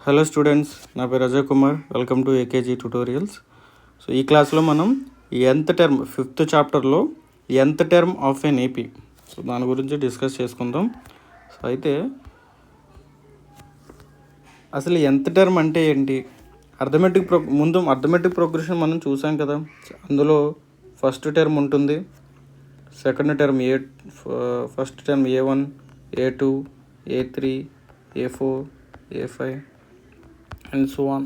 Hello students, నా పేరు Ajay Kumar. Welcome to AKG tutorials. So ఈ క్లాస్లో మనం nth టర్మ్ 5th చాప్టర్లో nth term of an AP, so దాని గురించి డిస్కస్ చేసుకుందాం. సో అయితే అసలు nth టర్మ్ అంటే ఏంటి, అర్థమెటిక్ ప్రోగ్రెషన్ మనం చూసాం కదా. అందులో ఫస్ట్ టర్మ్ ఉంటుంది, second term first term A1, A2, A3, A4, A5 and so on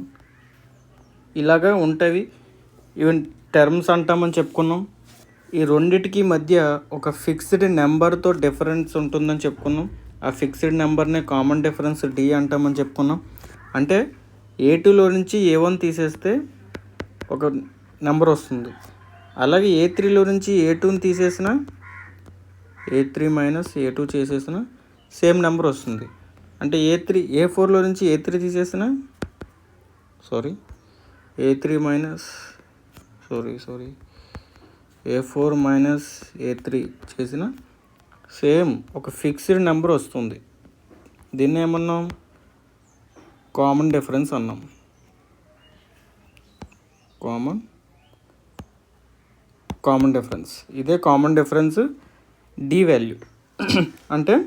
ఇలాగా ఉంటాయి. ఈవెన్ టర్మ్స్ అంటామని చెప్పుకున్నాం. ఈ రెండిటికి మధ్య ఒక ఫిక్స్డ్ నెంబర్తో డిఫరెన్స్ ఉంటుందని చెప్పుకున్నాం. ఆ ఫిక్స్డ్ నెంబర్నే కామన్ డిఫరెన్స్ D అంటామని చెప్పుకున్నాం. అంటే A2లో నుంచి A1 తీసేస్తే ఒక నెంబర్ వస్తుంది. అలాగే A3లో నుంచి A2ని తీసేసిన A3 మైనస్ A2 చేసేసిన సేమ్ నెంబర్ వస్తుంది. అంటే A4లో నుంచి A3 తీసేసిన A4 మైనస్ A3 చేసిన సేమ్ ఒక ఫిక్స్డ్ నెంబర్ వస్తుంది. దీన్ని ఏమన్నాం? కామన్ డిఫరెన్స్ అన్నాం. కామన్ డిఫరెన్స్, ఇదే కామన్ డిఫరెన్స్ D వాల్యూ. అంటే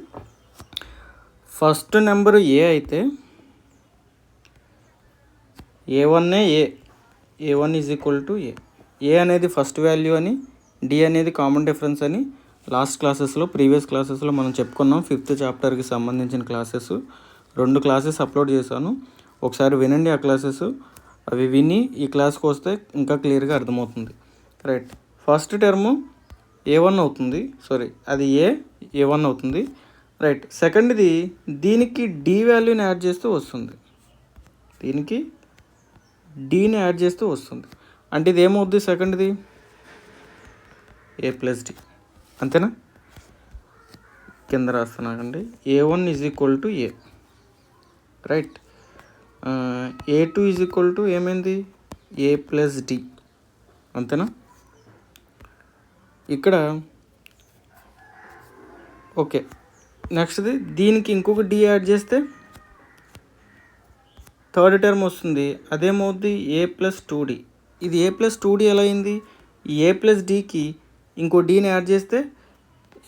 ఫస్ట్ నెంబర్ A అయితే A1 is equal to A అనేది ఫస్ట్ వాల్యూ అని, D అనేది కామన్ డిఫరెన్స్ అని ప్రీవియస్ క్లాసెస్లో మనం చెప్పుకున్నాం. 5th చాప్టర్కి సంబంధించిన క్లాసెస్ 2 క్లాసెస్ అప్లోడ్ చేశాను. ఒకసారి వినండి ఆ క్లాసెస్. అవి విని ఈ క్లాస్కి వస్తే ఇంకా క్లియర్గా అర్థమవుతుంది. రైట్, ఫస్ట్ టర్ము A1 అవుతుంది, అది A1 అవుతుంది. రైట్, సెకండ్ది దీనికి D వాల్యూని యాడ్ చేస్తూ వస్తుంది. Dని యాడ్ చేస్తూ వస్తుంది. అంటే ఇది ఏమవుద్ది? సెకండ్ది A ప్లస్ D, అంతేనా? కింద రాస్తున్నానండి. A1 is equal to A. Right, A2 is equal to ఏమైంది? A ప్లస్ D, అంతేనా? ఇక్కడ ఓకే. నెక్స్ట్ది దీనికి ఇంకొక D యాడ్ చేస్తే థర్డ్ టర్మ్ వస్తుంది. అదేమవుద్ది? A plus 2D. ఇది A ప్లస్ 2D ఎలా అయింది? ఈ A ప్లస్ Dకి ఇంకో Dని యాడ్ చేస్తే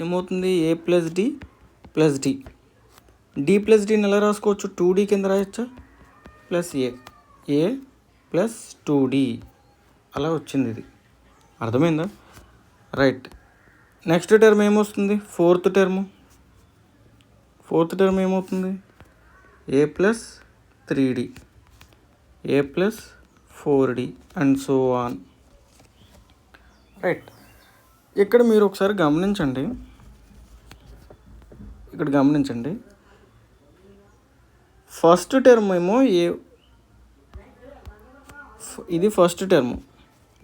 ఏమవుతుంది? A plus D plus D. D plus Dని ఎలా రాసుకోవచ్చు? 2D కింద రాయొచ్చా? ప్లస్ A ప్లస్ 2D అలా వచ్చింది. ఇది అర్థమైందా? రైట్, నెక్స్ట్ టర్మ్ ఏమొస్తుంది? ఫోర్త్ టర్మ్ ఏమవుతుంది? A plus 3D, A plus 4D and so on. Right, ఇక్కడ మీరు ఒకసారి గమనించండి. ఫస్ట్ టర్మ్ ఏమో ఇది ఫస్ట్ టర్మ్,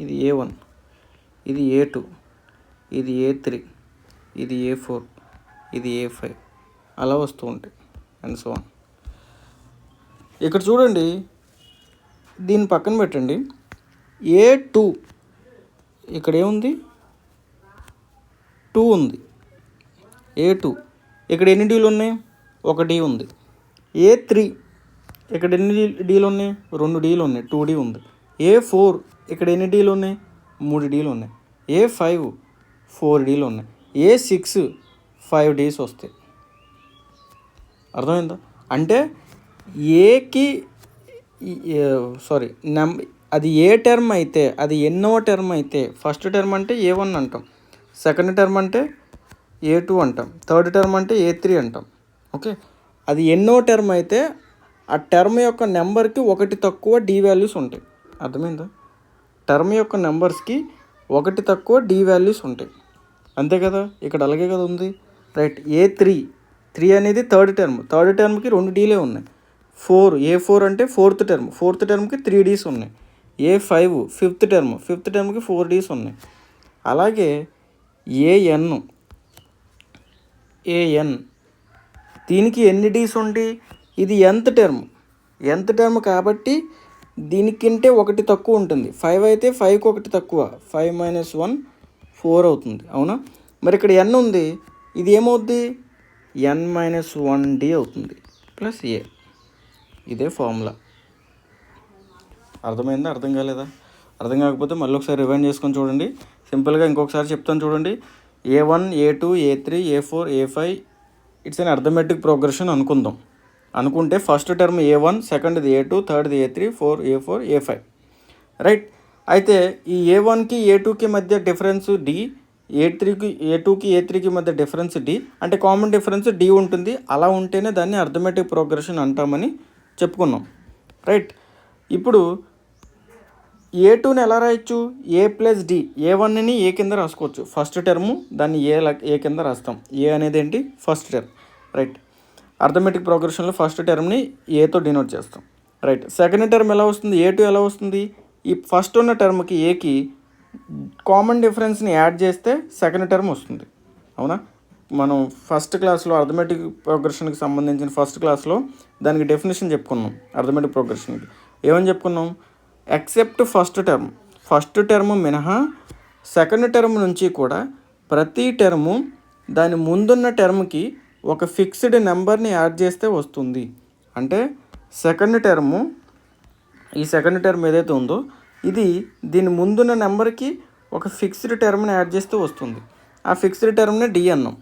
ఇది A1, ఇది A2, ఇది A3, ఇది A4, ఇది A5 అలా వస్తూ ఉంటాయి అండ్ సో ఆన్. ఇక్కడ చూడండి, దీన్ని పక్కన పెట్టండి. A2 ఇక్కడ ఏముంది? 2 ఉంది. A2 ఇక్కడ ఎన్ని డీలు ఉన్నాయి? 1 D ఉంది. A3 ఇక్కడ ఎన్ని డీలు ఉన్నాయి? 2 డీలు ఉన్నాయి, 2D ఉంది. A4 ఇక్కడ ఎన్ని డీలు ఉన్నాయి? 3 డీలు ఉన్నాయి. A5 4 డీలు ఉన్నాయి. A6 5 డీస్ వస్తాయి. అర్థమైందా? అంటే ఏకి అది ఏ టర్మ్ అయితే, అది ఎన్నో టర్మ్ అయితే, ఫస్ట్ టర్మ్ అంటే A1 అంటాం, సెకండ్ టర్మ్ అంటే A2 అంటాం, థర్డ్ టర్మ్ అంటే A3 అంటాం. ఓకే, అది ఎన్నో టర్మ్ అయితే ఆ టర్మ్ యొక్క నెంబర్కి 1 తక్కువ D వాల్యూస్ ఉంటాయి. అర్థమైందా? టర్మ్ యొక్క నెంబర్స్కి 1 తక్కువ D వాల్యూస్ ఉంటాయి, అంతే కదా. ఇక్కడ అలాగే కదా ఉంది. రైట్, A3 అనేది థర్డ్ టర్మ్కి 2 Dలే ఉన్నాయి. A4 అంటే ఫోర్త్ టర్మ్కి 3 Ds ఉన్నాయి. A5 ఫిఫ్త్ టర్మ్కి 4 Ds ఉన్నాయి. అలాగే AN దీనికి ఎన్ని Ds ఉంటాయి? ఇది nth టర్మ్ కాబట్టి దీనికంటే 1 తక్కువ ఉంటుంది. 5 అయితే 5కి 1 తక్కువ, 5 మైనస్ 1 4 అవుతుంది, అవునా? మరి ఇక్కడ n ఉంది, ఇది ఏమవుద్ది? n మైనస్ 1D అవుతుంది ప్లస్ A. ఇదే ఫార్ములా. అర్థమైందా? అర్థం కాలేదా? అర్థం కాకపోతే మళ్ళీ ఒకసారి రివైండ్ చేసుకొని చూడండి. సింపుల్గా ఇంకొకసారి చెప్తాను చూడండి. A1 A2 A3 A4 A5 it's an arithmetic progression అనుకుంటే ఫస్ట్ టర్మ్ A1, సెకండ్ది A2, థర్డ్ది A3, A4 A5 right. అయితే ఈ A1కి A2కి మధ్య డిఫరెన్స్ D, A2కి A3కి మధ్య డిఫరెన్స్ D, అంటే కామన్ డిఫరెన్స్ D ఉంటుంది. అలా ఉంటేనే దాన్ని అర్థమెటిక్ ప్రోగ్రెషన్ అంటామని చెప్పుకున్నాం రైట్. ఇప్పుడు A2ని ఎలా రాయొచ్చు? A+D. A1ని A కింద రాసుకోవచ్చు. ఫస్ట్ టర్ము దాన్ని ఏ కింద రాస్తాం. ఏ అనేది ఏంటి? First term right. అర్థమెటిక్ ప్రోగ్రెషన్లో ఫస్ట్ టర్మ్ని ఏతో డినోట్ చేస్తాం రైట్. సెకండ్ టర్మ్ ఎలా వస్తుంది? A2 ఎలా వస్తుంది? ఈ ఫస్ట్ ఉన్న టర్మ్కి ఏకి కామన్ డిఫరెన్స్ని యాడ్ చేస్తే సెకండ్ టర్మ్ వస్తుంది. అవునా? మనం ఫస్ట్ క్లాస్లో అర్థమెటిక్ ప్రోగ్రెషన్కి సంబంధించిన ఫస్ట్ క్లాస్లో దానికి డెఫినేషన్ చెప్పుకున్నాం. అర్థమెటిక్ ప్రోగ్రెషన్కి ఏమని చెప్పుకున్నాం? ఎక్సెప్ట్ ఫస్ట్ టర్మ్ మినహా సెకండ్ టర్మ్ నుంచి కూడా ప్రతి టర్ము దాని ముందున్న టర్మ్కి ఒక ఫిక్స్డ్ నెంబర్ని యాడ్ చేస్తే వస్తుంది. అంటే ఈ సెకండ్ టర్మ్ ఏదైతే ఉందో ఇది దీని ముందున్న నెంబర్కి ఒక ఫిక్స్డ్ టర్మ్ని యాడ్ చేస్తే వస్తుంది. ఆ ఫిక్స్డ్ టర్మ్ని D అన్నాం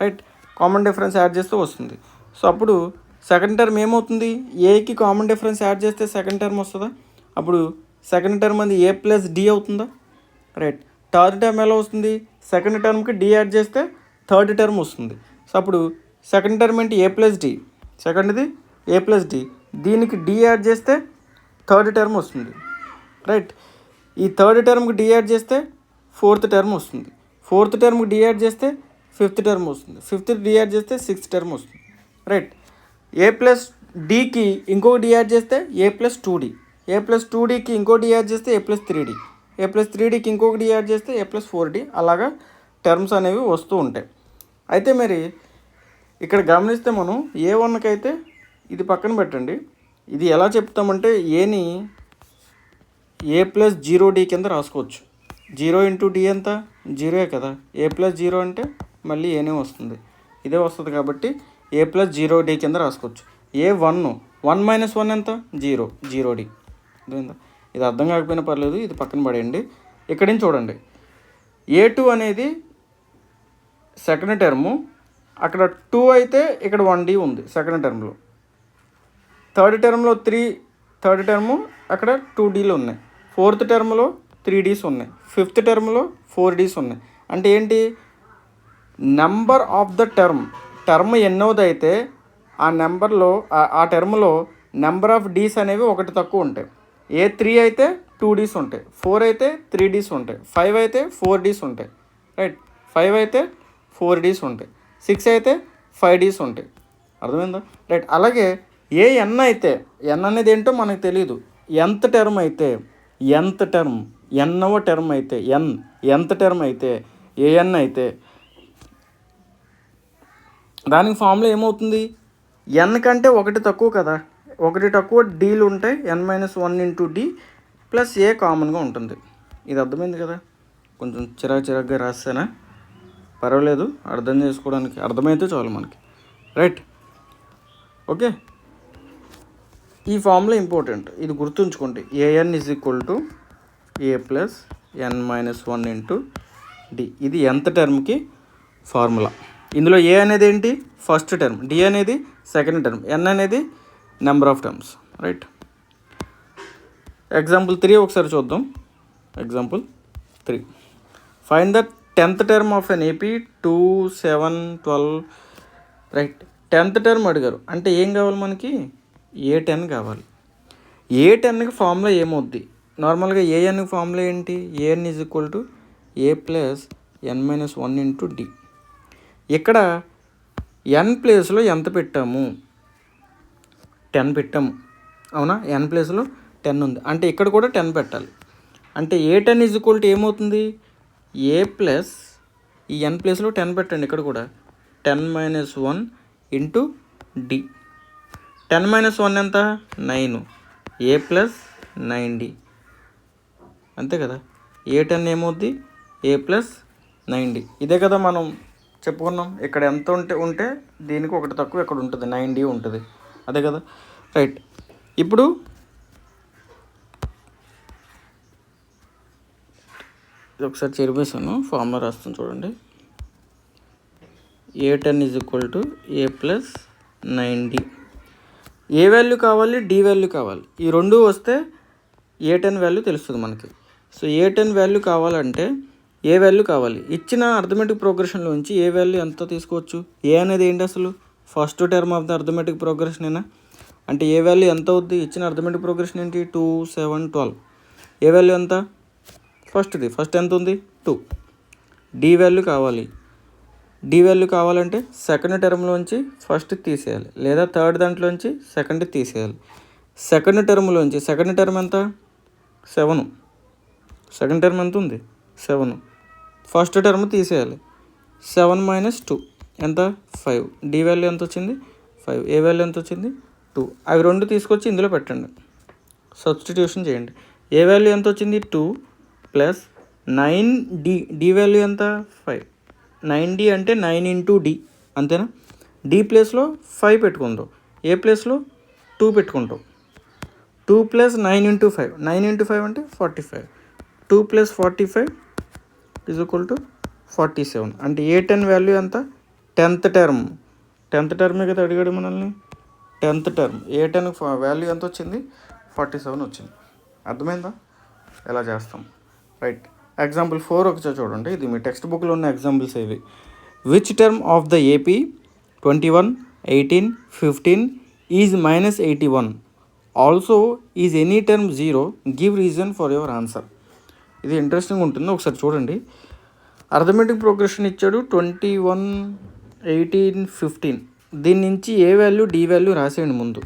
రైట్. కామన్ డిఫరెన్స్ యాడ్ చేస్తే వస్తుంది. సో అప్పుడు సెకండ్ టర్మ్ ఏమవుతుంది? ఏకి కామన్ డిఫరెన్స్ యాడ్ చేస్తే సెకండ్ టర్మ్ వస్తుందా? అప్పుడు సెకండ్ టర్మ్ అది A+D అవుతుందా? రైట్. థర్డ్ టర్మ్ ఎలా వస్తుంది? సెకండ్ టర్మ్కి D యాడ్ చేస్తే థర్డ్ టర్మ్ వస్తుంది. సో అప్పుడు సెకండ్ టర్మ్ ఏంటి? A+D. సెకండ్ది A+D. దీనికి D యాడ్ చేస్తే థర్డ్ టర్మ్ వస్తుంది రైట్. ఈ థర్డ్ టర్మ్కి D యాడ్ చేస్తే ఫోర్త్ టర్మ్ వస్తుంది. ఫోర్త్ టర్మ్కి D యాడ్ చేస్తే ఫిఫ్త్ టర్మ్ వస్తుంది. ఫిఫ్త్ D యాడ్ చేస్తే సిక్స్త్ టర్మ్ వస్తుంది రైట్. A+Dకి ఇంకో D యాడ్ చేస్తే A+2D. A+2Dకి ఇంకో D యాడ్ చేస్తే A+3D. A+3Dకి ఇంకొక D యాడ్ చేస్తే A+4D. అలాగా టర్మ్స్ అనేవి వస్తూ ఉంటాయి. అయితే మరి ఇక్కడ గమనిస్తే మనం A1కి అయితే ఇది పక్కన పెట్టండి. ఇది ఎలా చెప్తామంటే ఏని A+0D కింద రాసుకోవచ్చు. 0 × D ఎంత? 0 కదా. A+0 అంటే మళ్ళీ ఏనే వస్తుంది. ఇదే వస్తుంది కాబట్టి A+0D కింద రాసుకోవచ్చు. A1 1 - 1 ఎంత? 0D. ఇది అర్థం కాకపోయినా పర్లేదు, ఇది పక్కన పడేయండి. ఇక్కడి నుంచి చూడండి. A2 అనేది సెకండ్ టర్ము, అక్కడ 2 అయితే ఇక్కడ 1D ఉంది సెకండ్ టర్మ్లో. థర్డ్ టర్మ్లో థర్డ్ టర్ము అక్కడ 2Dలు ఉన్నాయి. ఫోర్త్ టర్మ్లో 3Ds ఉన్నాయి. ఫిఫ్త్ టర్మ్లో 4Ds ఉన్నాయి. అంటే ఏంటి? నెంబర్ ఆఫ్ ద టర్మ్ ఎన్నోది అయితే ఆ నెంబర్లో ఆ టర్మ్లో నెంబర్ ఆఫ్ డీస్ అనేవి ఒకటి తక్కువ ఉంటాయి. A3 అయితే 2Ds ఉంటాయి. 4 అయితే 3Ds ఉంటాయి. 5 అయితే 4Ds ఉంటాయి రైట్. 5 అయితే 4Ds ఉంటాయి. 6 అయితే 5Ds ఉంటాయి. అర్థమైందా రైట్. అలాగే n అయితే n అనేది ఏంటో మనకు తెలియదు. nth టర్మ్ అయితే nవ టర్మ్ అయితే nth టర్మ్ అయితే an అయితే దానికి ఫార్ములా ఏమవుతుంది? n కంటే ఒకటి తక్కువ కదా. ఒకటి తక్కువ డీలు ఉంటాయి. n - 1 × D ప్లస్ A కామన్గా ఉంటుంది. ఇది అర్థమైంది కదా. కొంచెం చిరాకుగా రాస్తానా? పర్వాలేదు, అర్థం చేసుకోవడానికి అర్థమైతే చాలు మనకి రైట్. ఓకే, ఈ ఫార్ములా ఇంపార్టెంట్, ఇది గుర్తుంచుకోండి. an = A + n - 1 × D. ఇది nth టర్మ్కి ఫార్ములా. ఇందులో A అనేది ఏంటి? ఫస్ట్ టర్మ్, D అనేది సెకండ్ టర్మ్, n అనేది number of terms right. Example 3 ఒకసారి చూద్దాం. Example 3, find the 10th term of an AP 2, 7, 12 right. 10th term అడిగారు అంటే ఏం కావాలి మనకి? A10 కావాలి. A10కి ఫార్ములా ఏమవుద్ది? నార్మల్గా ANకి ఫార్ములా ఏంటి? an = A + n - 1 × D. ఇక్కడ n ప్లేస్లో ఎంత పెట్టాము? 10 పెట్టాము. అవునా? n ప్లేస్లో 10 ఉంది అంటే ఇక్కడ కూడా 10 పెట్టాలి. అంటే A10 = ఏమవుతుంది? A ప్లస్ ఈ n ప్లేస్లో 10 పెట్టండి. ఇక్కడ కూడా 10 - 1 × D. 10 - 1 ఎంత? 9. A + 9D అంతే కదా. A10 ఏమవుద్ది? A + 9D. ఇదే కదా మనం చెప్పుకున్నాం. ఇక్కడ ఎంత ఉంటే దీనికి ఒకటి తక్కువ ఇక్కడ ఉంటుంది, 9D ఉంటుంది. అదే కదా రైట్. ఇప్పుడు ఇది ఒకసారి చెరిపేసాను, ఫార్ములా రాస్తాను చూడండి. A10 = A+9D. ఏ వాల్యూ కావాలి, డి వాల్యూ కావాలి. ఈ రెండు వస్తే A10 వాల్యూ తెలుస్తుంది మనకి. సో A10 వాల్యూ కావాలంటే ఏ వాల్యూ కావాలి. ఇచ్చిన అర్థమెటిక్ ప్రోగ్రెషన్లోంచి ఏ వాల్యూ ఎంత తీసుకోవచ్చు. ఏ అనేది ఏంటి అసలు, first term of the arithmetic ప్రోగ్రెషనేనా. అంటే ఏ వాల్యూ ఎంత అవుద్ది, ఇచ్చిన అర్థమెటిక్ ప్రోగ్రెషన్ ఏంటి 2 7 12. ఏ వాల్యూ ఎంత, ఫస్ట్ ఎంత ఉంది 2. డి వాల్యూ కావాలి. డి వాల్యూ కావాలంటే సెకండ్ టర్మ్లోంచి ఫస్ట్ తీసేయాలి, లేదా థర్డ్ దాంట్లోంచి సెకండ్ తీసేయాలి. సెకండ్ టర్మ్ ఎంత 7. సెకండ్ టర్మ్ ఎంత ఉంది 7. ఫస్ట్ టర్మ్ తీసేయాలి. 7 - 2 ఎంత 5. డి వాల్యూ ఎంత వచ్చింది 5. ఏ వాల్యూ ఎంత వచ్చింది 2. అవి రెండు తీసుకొచ్చి ఇందులో పెట్టండి, సబ్స్టిట్యూషన్ చేయండి. ఏ వాల్యూ ఎంత వచ్చింది 2 + 9D. డి వాల్యూ ఎంత 5. 9D అంటే 9 × D అంతేనా. డి ప్లేస్లో 5 పెట్టుకుందాం, ఏ ప్లేస్లో 2 పెట్టుకుంటాం. 2 + 9 × 5. 9 × 5 అంటే 45. 2 + 45 = 47. అంటే A10 వాల్యూ ఎంత 10th టర్మ్. 10th టర్మే కదా అడిగాడు మనల్ని. 10th టర్మ్ A10 వాల్యూ ఎంత వచ్చింది 47 వచ్చింది. అర్థమైందా ఎలా చేస్తాం. రైట్. ఎగ్జాంపుల్ 4 ఒకసారి చూడండి. ఇది మీ టెక్స్ట్ బుక్లో ఉన్న ఎగ్జాంపుల్స్ ఇవి. Which term of the AP 21 18 15 is -81. Also is any term 0. Give reason for your answer. ఇది ఇంట్రెస్టింగ్ ఉంటుంది, ఒకసారి చూడండి. అర్థమెటిక్ ప్రోగ్రెషన్ ఇచ్చాడు 21 18 15. దీని నుంచి ఏ వాల్యూ డి వాల్యూ రాసేయండి ముందు.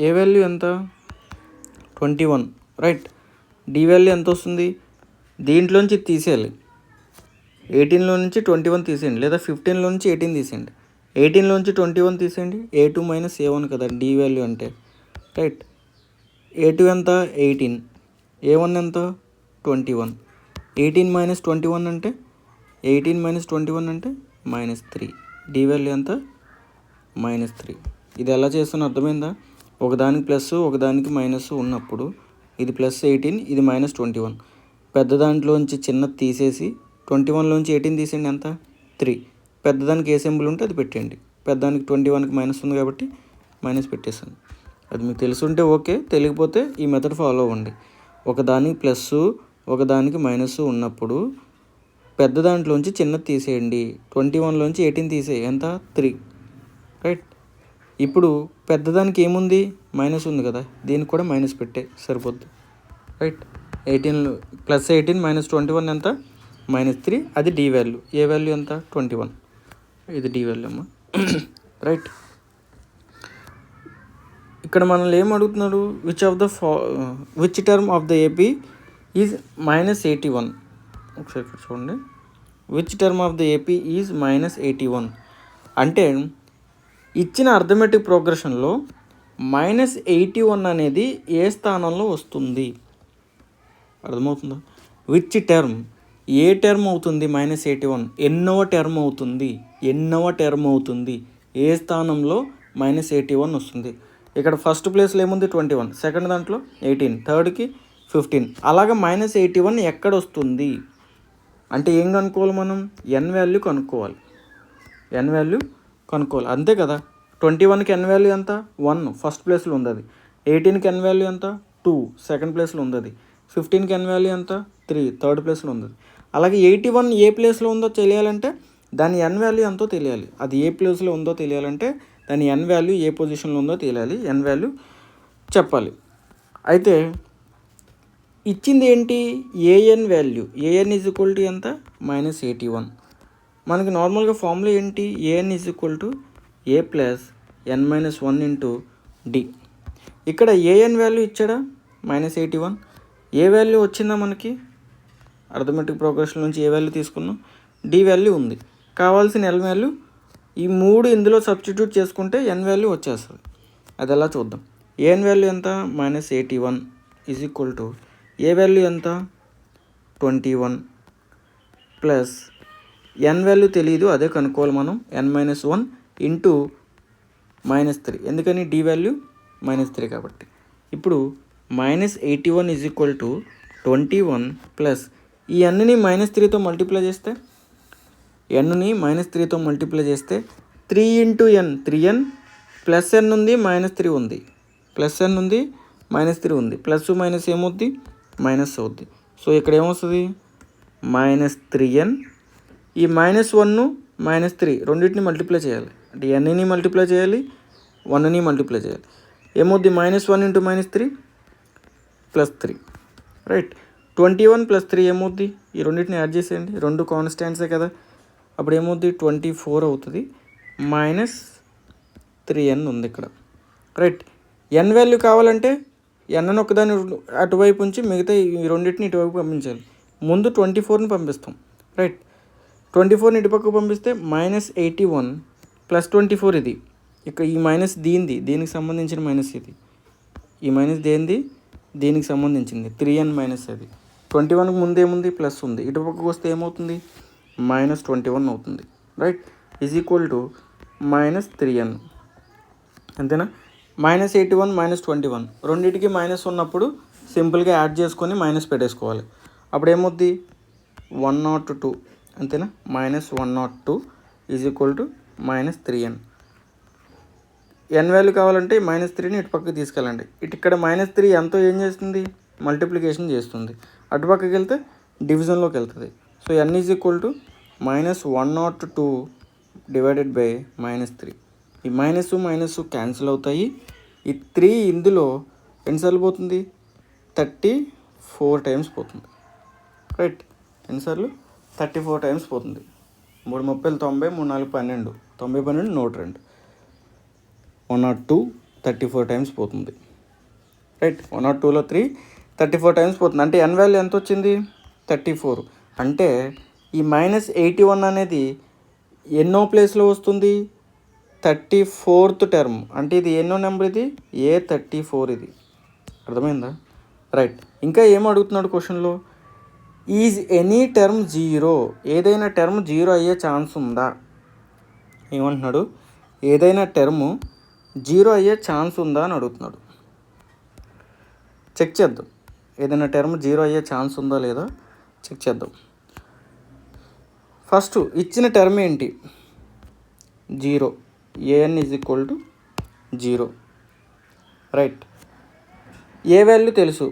ఏ వాల్యూ ఎంత 21 రైట్. డి వాల్యూ ఎంత వస్తుంది, దీంట్లోంచి తీసేయాలి. 18లో నుంచి 21 తీసేయండి, లేదా 15లో నుంచి 18 తీసేయండి. 18లో నుంచి 21 తీసేయండి. A2 - A1 కదా డి వాల్యూ అంటే, రైట్. A2 ఎంత 18, A1 ఎంత 21. 18 - 21 అంటే 18 - 21 అంటే -3. డి వాల్యూ ఎంత -3. ఇది ఎలా చేస్తున్నా అర్థమైందా. ఒకదానికి ప్లస్ ఒకదానికి మైనస్ ఉన్నప్పుడు ఇది +18 ఇది -21. పెద్ద దాంట్లోంచి చిన్నది తీసేసి 21లోంచి 18 తీసేయండి, ఎంత 3. పెద్దదానికి ఏ సింబల్ ఉంటే అది పెట్టండి. పెద్దదానికి 21కి మైనస్ ఉంది కాబట్టి మైనస్ పెట్టేసాను. అది మీకు తెలుసుంటే ఓకే, తెలియకపోతే ఈ మెథడ్ ఫాలో అవ్వండి. ఒకదానికి ప్లస్ ఒకదానికి మైనస్ ఉన్నప్పుడు పెద్ద దాంట్లోంచి చిన్నది తీసేయండి. 21లోంచి 18 తీసేయి, ఎంత 3 రైట్. ఇప్పుడు పెద్దదానికి ఏముంది మైనస్ ఉంది కదా, దీనికి కూడా మైనస్ పెట్టే సరిపోద్ది రైట్. 18 +18 - 21 ఎంత -3. అది డి వాల్యూ. ఏ వాల్యూ ఎంత 21. ఇది డి వాల్యూ అమ్మా రైట్. ఇక్కడ మనల్ని ఏం అడుగుతున్నాడు, which term of the AP is -81. ఒకసారి ఇక్కడ చూడండి. Which term of the AP is -81 అంటే ఇచ్చిన అర్థమెటిక్ ప్రోగ్రెషన్లో -81 అనేది ఏ స్థానంలో వస్తుంది. అర్థమవుతుందా. విచ్ టర్మ్ ఏ టర్మ్ అవుతుంది -81, ఎన్నవ టర్మ్ అవుతుంది, ఏ స్థానంలో -81 వస్తుంది. ఇక్కడ ఫస్ట్ ప్లేస్లో ఏముంది 21, సెకండ్ దాంట్లో 18, థర్డ్కి 15. అలాగా -81 ఎక్కడ వస్తుంది అంటే ఏం కనుక్కోవాలి మనం, n వాల్యూ కనుక్కోవాలి. అంతే కదా. 21కి n వాల్యూ ఎంత 1, ఫస్ట్ ప్లేస్లో ఉంది అది. 18కి n వాల్యూ ఎంత 2, సెకండ్ ప్లేస్లో ఉంది అది. 15కి n వాల్యూ ఎంత 3, థర్డ్ ప్లేస్లో ఉంది. అలాగే 81 ఏ ప్లేస్లో ఉందో తెలియాలంటే దాని n వాల్యూ ఎంతో తెలియాలి. అది ఏ ప్లేస్లో ఉందో తెలియాలంటే దాని n వాల్యూ ఏ పొజిషన్లో ఉందో తెలియాలి, n వాల్యూ చెప్పాలి. అయితే ఇచ్చింది ఏంటి an వాల్యూ. an = ఎంత -81. మనకి నార్మల్గా ఫార్ములా ఏంటి, an = A + n - 1 × D. ఇక్కడ an వాల్యూ ఇచ్చాడా -81. ఏ వాల్యూ వచ్చిందా మనకి, అర్థమెటిక్ ప్రోగ్రెషన్ నుంచి ఏ వాల్యూ తీసుకున్నాం, డి వాల్యూ ఉంది. కావాల్సిన n వాల్యూ ఈ 3 ఇందులో సబ్స్టిట్యూట్ చేసుకుంటే n వాల్యూ వచ్చేస్తుంది. అది ఎలా చూద్దాం. an వాల్యూ ఎంత -81 = ఏ వాల్యూ ఎంత 21 ప్లస్ n వాల్యూ తెలియదు, అదే కనుక్కోవాలి మనం. n - 1 × -3. ఎందుకని డి వాల్యూ -3 కాబట్టి. ఇప్పుడు -81 ఈజ్ ఈక్వల్ టు 21 ప్లస్ ఈ ఎన్ని -3తో మల్టిప్లై చేస్తే ఎన్ని -3తో మల్టిప్లై చేస్తే 3 into n 3n plus n ఉంది -3 ఉంది ప్లస్ n ఉంది -3 ఉంది ప్లస్ మైనస్ ఏమవుద్ది మైనస్ అవుద్ది. సో ఇక్కడ ఏమొస్తుంది -3n ఈ -1 -3 రెండింటిని మల్టిప్లై చేయాలి. అంటే nని మల్టిప్లై చేయాలి 1ని మల్టిప్లై చేయాలి. ఏమవుద్ది -1 ఇంటూ -3 +3 రైట్. 21 + 3 ఏమవుద్ది ఈ రెండింటిని యాడ్ చేసేయండి, రెండు కాన్స్టాంట్సే కదా. అప్పుడు ఏమవుద్ది 24 అవుతుంది. -3n ఉంది ఇక్కడ రైట్. n వాల్యూ కావాలంటే n ఒకదాన్ని అటువైపు ఉంచి మిగతా ఈ రెండింటిని ఇటువైపు పంపించాలి. ముందు 24ని పంపిస్తాం రైట్. 24ని ఇటుపక్కకు పంపిస్తే -81 + 24 ఇది. ఇక్కడ ఈ మైనస్ దీనికి సంబంధించిన మైనస్ ఇది. ఈ మైనస్ దీనికి సంబంధించింది 3n మైనస్ అది. 21కి ముందు ఏముంది ప్లస్ ఉంది, ఇటుపక్కకు వస్తే ఏమవుతుంది -21 అవుతుంది right. Is equal to -3n అంతేనా. -81 -21 రెండింటికి మైనస్ ఉన్నప్పుడు సింపుల్గా యాడ్ చేసుకొని మైనస్ పెట్టేసుకోవాలి. అప్పుడు ఏమవుద్ది 102 అంతేనా. -102 is equal to -3n. n value కావాలంటే -3ని ఇటు పక్కకి తీసుకెళ్ళండి. ఇక్కడ -3 ఎంతో ఏం చేస్తుంది మల్టిప్లికేషన్ చేస్తుంది, అటుపక్కకి వెళ్తే డివిజన్లోకి వెళ్తుంది. So n is equal to -102 divided by -3. ఈ మైనస్ క్యాన్సిల్ అవుతాయి. ఈ 3 ఇందులో ఎన్నిసార్లు పోతుంది 34 టైమ్స్ పోతుంది రైట్. ఎన్నిసార్లు 34 టైమ్స్ పోతుంది. 3 30 90 3 4 12 90 12 102 102 34 టైమ్స్ పోతుంది రైట్. 102లో 3 34 టైమ్స్ పోతుంది. అంటే n వాల్యూ ఎంత వచ్చింది 34. అంటే ఈ -81 అనేది ఎన్నో ప్లేస్లో వస్తుంది 34th టర్మ్. అంటే ఇది ఎన్నో నెంబర్ ఇది A34 ఇది. అర్థమైందా రైట్. ఇంకా ఏం అడుగుతున్నాడు క్వశ్చన్లో, ఈజ్ ఎనీ టర్మ్ 0, ఏదైనా టర్మ్ 0 అయ్యే ఛాన్స్ ఉందా. ఏమంటున్నాడు ఏదైనా టర్ము 0 అయ్యే ఛాన్స్ ఉందా అని అడుగుతున్నాడు. చెక్ చేద్దాం, ఏదైనా టర్మ్ 0 అయ్యే ఛాన్స్ ఉందా లేదా చెక్ చేద్దాం. ఫస్ట్ ఇచ్చిన టర్మ్ ఏంటి 0, an is equal to 0 right. A value తెలుసు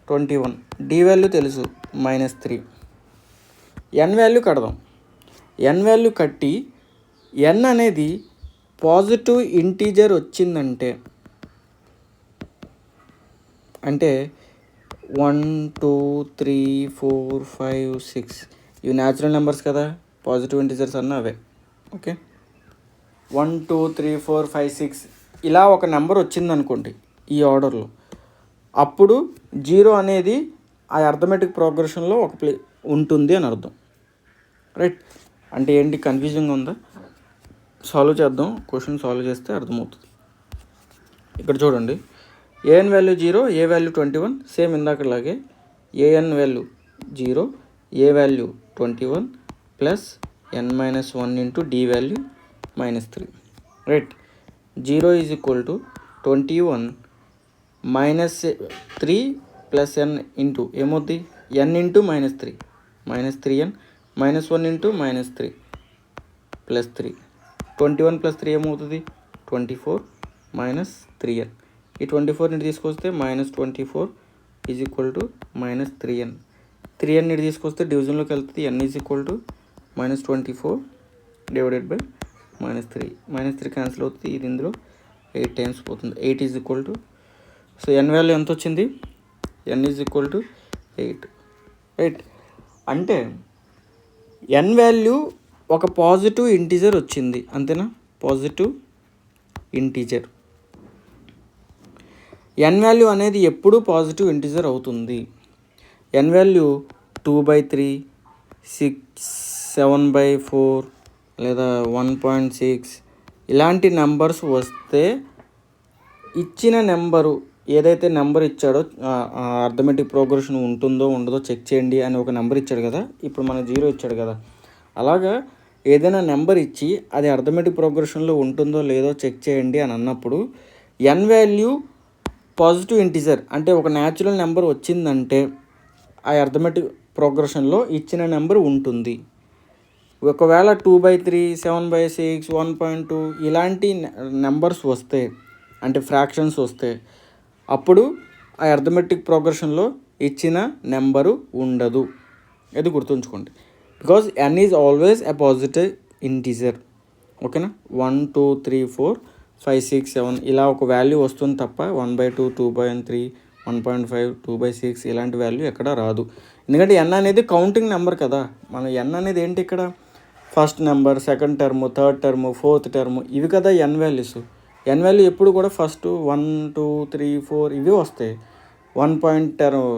21, డి వాల్యూ తెలుసు -3. n వాల్యూ కడదాం. n వాల్యూ కట్టి n అనేది పాజిటివ్ ఇంటీజర్ వచ్చిందంటే, అంటే 1 2 3 4 5 6 ఇవి న్యాచురల్ నెంబర్స్ కదా, పాజిటివ్ ఇంటీజర్స్ అన్న అవే ఓకే. 1 2 3 4 5 6 ఇలా ఒక నెంబర్ వచ్చిందనుకోండి ఈ ఆర్డర్లో, అప్పుడు 0 అనేది ఆ అర్థమెటిక్ ప్రోగ్రెషన్లో ఒక ఉంటుంది అని అర్థం రైట్. అంటే ఏంటి కన్ఫ్యూజింగ్గా ఉందా, సాల్వ్ చేద్దాం. క్వశ్చన్ సాల్వ్ చేస్తే అర్థమవుతుంది. ఇక్కడ చూడండి an value 0, A value 21, same ఇందాకలాగే an value 0, A value 21 plus n - 1 into D value -3 right. 0 is equal to 21 -3 plus n into ఏమవుద్ది n into -3 -3n -1 into -3 plus 3 21 plus 3 ఏమవుతుంది 24 -3n. ఈ 24 ఇటు తీసుకొస్తే -24 is equal to -3n. 3n ఇటు తీసుకొస్తే డివిజన్లోకి వెళ్తుంది. n is equal to -24 divided by -3. -3 cancel అవుతుంది. ఇది ఇందులో 8 టైమ్స్ పోతుంది. 8 is equal to, so n value ఎంత వచ్చింది n is equal to 8 right. అంటే n వాల్యూ ఒక పాజిటివ్ ఇంటీజర్ వచ్చింది అంతేనా, పాజిటివ్ ఇంటీజర్. n వాల్యూ అనేది ఎప్పుడూ పాజిటివ్ ఇంటీజర్ అవుతుంది. n వాల్యూ 2/3 6 7/4 లేదా 1.6 ఇలాంటి నెంబర్స్ వస్తే ఇచ్చిన నెంబరు ఏదైతే నెంబర్ ఇచ్చాడో అర్థమెటిక్ ప్రోగ్రెషన్ ఉంటుందో ఉండదో చెక్ చేయండి అని ఒక నెంబర్ ఇచ్చాడు కదా. ఇప్పుడు మన 0 ఇచ్చాడు కదా, అలాగా ఏదైనా నెంబర్ ఇచ్చి అది అర్థమెటిక్ ప్రోగ్రెషన్లో ఉంటుందో లేదో చెక్ చేయండి అని అన్నప్పుడు ఎన్ వాల్యూ పాజిటివ్ ఇంటిజర్ అంటే ఒక న్యాచురల్ నెంబర్ వచ్చిందంటే ఆ అర్థమెటిక్ ప్రోగ్రెషన్లో ఇచ్చిన నెంబర్ ఉంటుంది. ఒకవేళ 2/3, 7/6, 1.2 ఇలాంటి నెంబర్స్ వస్తే అంటే ఫ్రాక్షన్స్ వస్తే అప్పుడు ఆ అర్థమెటిక్ ప్రోగ్రెషన్లో ఇచ్చిన నెంబరు ఉండదు. ఇది గుర్తుంచుకోండి. Because n is always a positive integer. ఓకేనా. 1, 2, 3, 4, 5, 6, 7 ఇలా ఒక వాల్యూ వస్తుంది తప్ప 1/2, 2/3, 1.5, 2/6 ఇలాంటి వాల్యూ ఎక్కడ రాదు. ఎందుకంటే n అనేది కౌంటింగ్ నెంబర్ కదా. మన n అనేది ఏంటి ఇక్కడ? First number, second term, third term, fourth term ఇవి కదా n వాల్యూస్. n వాల్యూ ఎప్పుడు కూడా ఫస్ట్ 1, 2, 3, 4 ఇవి వస్తాయి. 1 term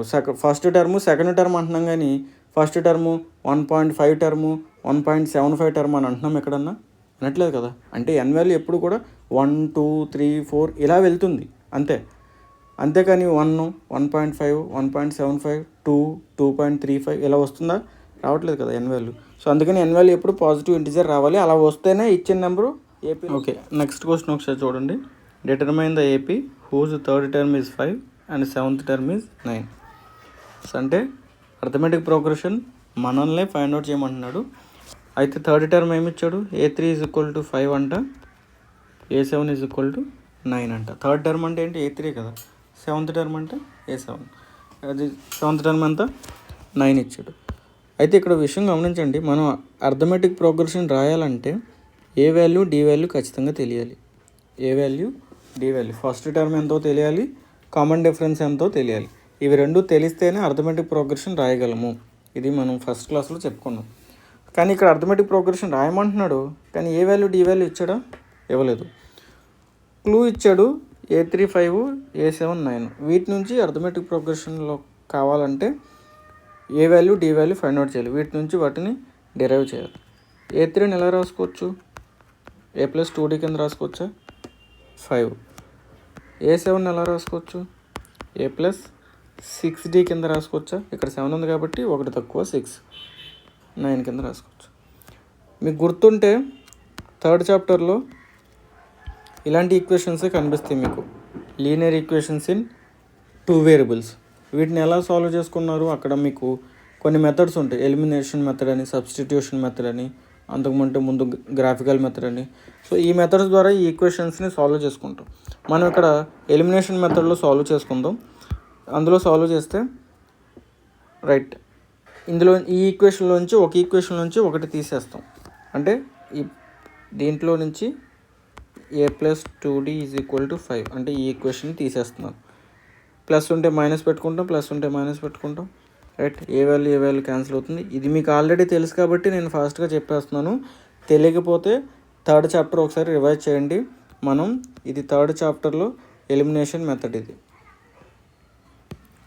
first term, second term అంటున్నాం కానీ ఫస్ట్ టర్ము 1.5 టర్ము, 1.75 టర్మ్ అని అంటున్నాం ఎక్కడన్నా? అనట్లేదు కదా. అంటే n వాల్యూ ఎప్పుడు కూడా 1, 2, 3, 4 ఇలా వెళ్తుంది అంతే. అంతేకాని 1, 1.5, 1.75, 2, 2.35 ఇలా వస్తుందా? రావట్లేదు కదా n వాల్యూ. సో అందుకని n వాల్యూ ఎప్పుడు పాజిటివ్ ఇంటిజర్ రావాలి. అలా వస్తేనే ఇచ్చిన number AP. Okay, next question ఒకసారి చూడండి. Determine the AP whose third term is 5 and seventh term is 9. So అంటే అర్థమెటిక్ ప్రోగ్రెషన్ మనల్ని ఫైండ్ అవుట్ చేయమంటున్నాడు. అయితే థర్డ్ టర్మ్ ఏమి ఇచ్చాడు? A3 ఈజ్ ఈక్వల్ టు 5 అంట, A7 ఈజ్ ఈక్వల్ టు 9 అంట. థర్డ్ టర్మ్ అంటే ఏంటి? A3 కదా. సెవెంత్ టర్మ్ అంటే A7. అది సెవెంత్ టర్మ్ అంతా 9 ఇచ్చాడు. అయితే ఇక్కడ విషయం గమనించండి, మనం అర్థమెటిక్ ప్రోగ్రెషన్ రాయాలంటే ఏ వాల్యూ డి వాల్యూ ఖచ్చితంగా తెలియాలి. A value D value, first term ఎంతో తెలియాలి, కామన్ డిఫరెన్స్ ఎంతో తెలియాలి. ఇవి రెండు తెలిస్తేనే అర్థమెటిక్ ప్రోగ్రెషన్ రాయగలము. ఇది మనం ఫస్ట్ క్లాస్లో చెప్పుకున్నాం. కానీ ఇక్కడ అర్థమెటిక్ ప్రోగ్రెషన్ రాయమంటున్నాడు, కానీ ఏ వాల్యూ డి వాల్యూ ఇచ్చాడా? ఇవ్వలేదు. క్లూ ఇచ్చాడు A3 5, A7 9. వీటి నుంచి అర్థమెటిక్ ప్రోగ్రెషన్లో కావాలంటే A value D value find out చేయాలి. వీటి నుంచి వాటిని డిరైవ్ చేయాలి. A3ని ఎలా రాసుకోవచ్చు? A+2D కింద రాసుకోవచ్చా? 5. A7 ఎలా రాసుకోవచ్చు? A+6D కింద రాసుకోవచ్చా? ఇక్కడ 7 ఉంది కాబట్టి 1 తక్కువ 6, 9 కింద రాసుకోవచ్చు. మీకు గుర్తుంటే థర్డ్ చాప్టర్లో ఇలాంటి ఈక్వేషన్సే కనిపిస్తాయి మీకు. Linear equations in 2 variables. వీటిని ఎలా సాల్వ్ చేసుకున్నారు? అక్కడ మీకు కొన్ని మెథడ్స్ ఉంటాయి. ఎలిమినేషన్ మెథడ్ అని, సబ్స్టిట్యూషన్ మెథడ్ అని, ముందు గ్రాఫికల్ మెథడ్ అని. సో ఈ మెథడ్స్ ద్వారా ఈ ఈక్వేషన్స్ని సాల్వ్ చేసుకుంటాం. మనం ఇక్కడ ఎలిమినేషన్ మెథడ్లో సాల్వ్ చేసుకుందాం. అందులో సాల్వ్ చేస్తే రైట్, ఇందులో ఈ ఈక్వేషన్లోంచి ఒక ఈక్వేషన్ నుంచి ఒకటి తీసేస్తాం. అంటే ఈ దీంట్లో నుంచి A+2D ఈజ్ ఈక్వల్ టు 5 అంటే ఈ ఈక్వేషన్ తీసేస్తున్నాం. ప్లస్ ఉంటే మైనస్ పెట్టుకుంటాం, ప్లస్ ఉంటే మైనస్ పెట్టుకుంటాం. రైట్, ఏ వాల్యూ క్యాన్సిల్ అవుతుంది. ఇది మీకు ఆల్రెడీ తెలుసు కాబట్టి నేను ఫాస్ట్గా చెప్పేస్తున్నాను. తెలియకపోతే థర్డ్ చాప్టర్ ఒకసారి రివైజ్ చేయండి. ఇది థర్డ్ చాప్టర్లో ఎలిమినేషన్ మెథడ్ ఇది.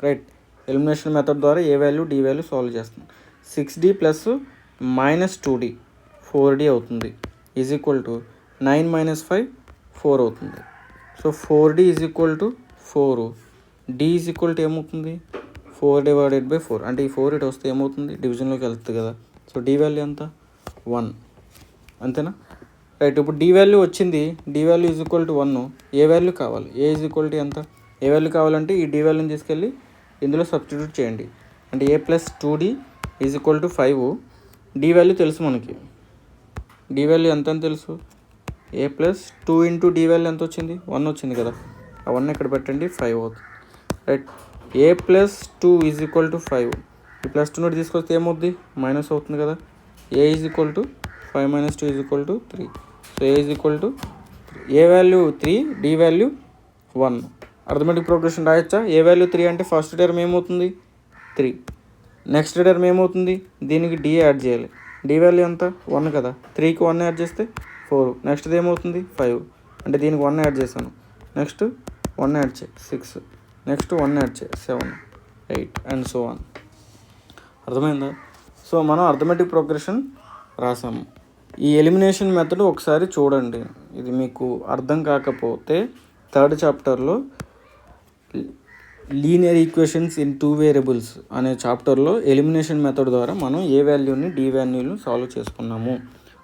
రైట్, ఎలిమినేషన్ మెథడ్ ద్వారా ఏ వాల్యూ డి వాల్యూ సాల్వ్ చేస్తున్నాం. 6D ప్లస్ -2D 4D అవుతుంది. ఈజ్ ఈక్వల్ టు 9 - 5 4 అవుతుంది. So 4D is equal to 4. D is equal to ఏమవుతుంది? 4/4 అంటే ఈ 4 ఇటు వస్తే ఏమవుతుంది? డివిజన్లోకి వెళ్తుంది కదా. సో డి వాల్యూ ఎంత? 1. అంతేనా? రైట్, ఇప్పుడు డి వాల్యూ వచ్చింది. D value is equal to 1. A value కావాలి? ఏ ఈజ్ ఈక్వల్ టు ఎంత? ఏ వాల్యూ కావాలంటే ఈ డి వాల్యూని తీసుకెళ్ళి ఇందులో సబ్స్టిట్యూట్ చేయండి. అంటే A+2D is equal to 5. D value తెలుసు మనకి. డి వాల్యూ ఎంత అని తెలుసు? A+2 ఇంటూ డి వాల్యూ ఎంత వచ్చింది? 1 వచ్చింది కదా. ఆ 1 ఇక్కడ పెట్టండి, 5 అవుతుంది. Right, A+2 is equal to 5. ఈ +2 నుండి తీసుకొస్తే ఏమవుద్ది? మైనస్ అవుతుంది కదా. A is equal to 5 - 2 is equal to 3. So A is equal to 3. A value 3, D value 1. Arithmetic progression రాయొచ్చా? ఏ వాల్యూ 3 అంటే ఫస్ట్ టర్మ్ ఏమవుతుంది? 3. నెక్స్ట్ టర్మ్ ఏమవుతుంది? దీనికి డి యాడ్ చేయాలి. డి వాల్యూ ఎంత? 1 కదా. 3కి 1 యాడ్ చేస్తే 4. నెక్స్ట్ది ఏమవుతుంది? 5. అంటే దీనికి 1 యాడ్ చేశాను. నెక్స్ట్ 1 యాడ్ చేయి 6. నెక్స్ట్ 1 యాడ్ చేయి 7, 8 అండ్ సో ఆన్. అర్థమైందా? సో మనం అర్థమెటిక్ ప్రోగ్రెషన్ రాసాము. ఈ ఎలిమినేషన్ మెథడ్ ఒకసారి చూడండి. ఇది మీకు అర్థం కాకపోతే థర్డ్ చాప్టర్లో లీనియర్ ఈక్వేషన్స్ ఇన్ 2 వేరియబుల్స్ అనే చాప్టర్లో ఎలిమినేషన్ మెథడ్ ద్వారా మనం ఏ వాల్యూని డి వాల్యూని సాల్వ్ చేసుకున్నాము.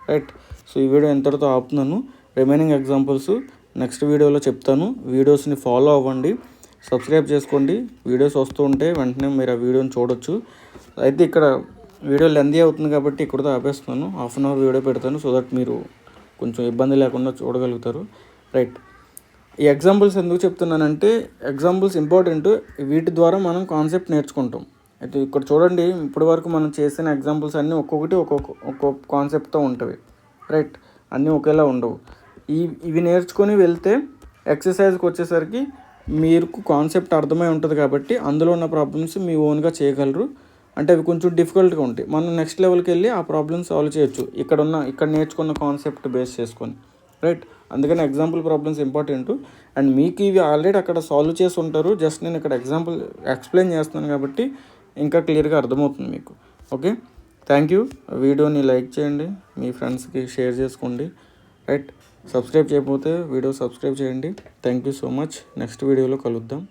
రైట్, సో ఈ వీడియో ఎంతటితో ఆపుతున్నాను. రిమైనింగ్ ఎగ్జాంపుల్స్ నెక్స్ట్ వీడియోలో చెప్తాను. వీడియోస్ని ఫాలో అవ్వండి, సబ్స్క్రైబ్ చేసుకోండి. వీడియోస్ వస్తూ ఉంటే వెంటనే మీరు ఆ వీడియోని చూడొచ్చు. అయితే ఇక్కడ వీడియో లెంతీ అవుతుంది కాబట్టి ఇక్కడితో ఆపేస్తున్నాను. 1/2 అవర్ వీడియో పెడతాను, సో దట్ మీరు కొంచెం ఇబ్బంది లేకుండా చూడగలుగుతారు. రైట్, ఈ ఎగ్జాంపుల్స్ ఎందుకు చెప్తున్నానంటే ఎగ్జాంపుల్స్ ఇంపార్టెంట్. వీటి ద్వారా మనం కాన్సెప్ట్ నేర్చుకుంటాం. అయితే ఇక్కడ చూడండి, ఇప్పటి వరకు మనం చేసిన ఎగ్జాంపుల్స్ అన్నీ ఒక్కొక్కటి ఒక్కొక్క కాన్సెప్ట్తో ఉంటవి. రైట్, అన్నీ ఒకేలా ఉండవు. ఇవి నేర్చుకొని వెళ్తే ఎక్సర్సైజ్కి వచ్చేసరికి మీకు కాన్సెప్ట్ అర్థమై ఉంటుంది కాబట్టి అందులో ఉన్న ప్రాబ్లమ్స్ మీ ఓన్గా చేయగలరు. అంటే అవి కొంచెం డిఫికల్ట్గా ఉంటాయి. మనం నెక్స్ట్ లెవెల్కి వెళ్ళి ఆ ప్రాబ్లమ్స్ సాల్వ్ చేయొచ్చు ఇక్కడ నేర్చుకున్న కాన్సెప్ట్ బేస్ చేసుకొని. రైట్, అందుకని ఎగ్జాంపుల్ ప్రాబ్లమ్స్ ఇంపార్టెంట్. అండ్ మీకు ఇవి ఆల్రెడీ అక్కడ సాల్వ్ చేసి ఉంటారు, జస్ట్ నేను ఇక్కడ ఎగ్జాంపుల్ ఎక్స్ప్లెయిన్ చేస్తున్నాను కాబట్టి ఇంకా క్లియర్గా అర్థమవుతుంది మీకు. Okay, thank you. వీడియోని లైక్ చేయండి, మీ ఫ్రెండ్స్కి షేర్ చేసుకోండి. రైట్, సబ్స్క్రైబ్ చేయకపోతే వీడియో సబ్స్క్రైబ్ చేయండి. Thank you so much. Next వీడియోలో కలుద్దాం.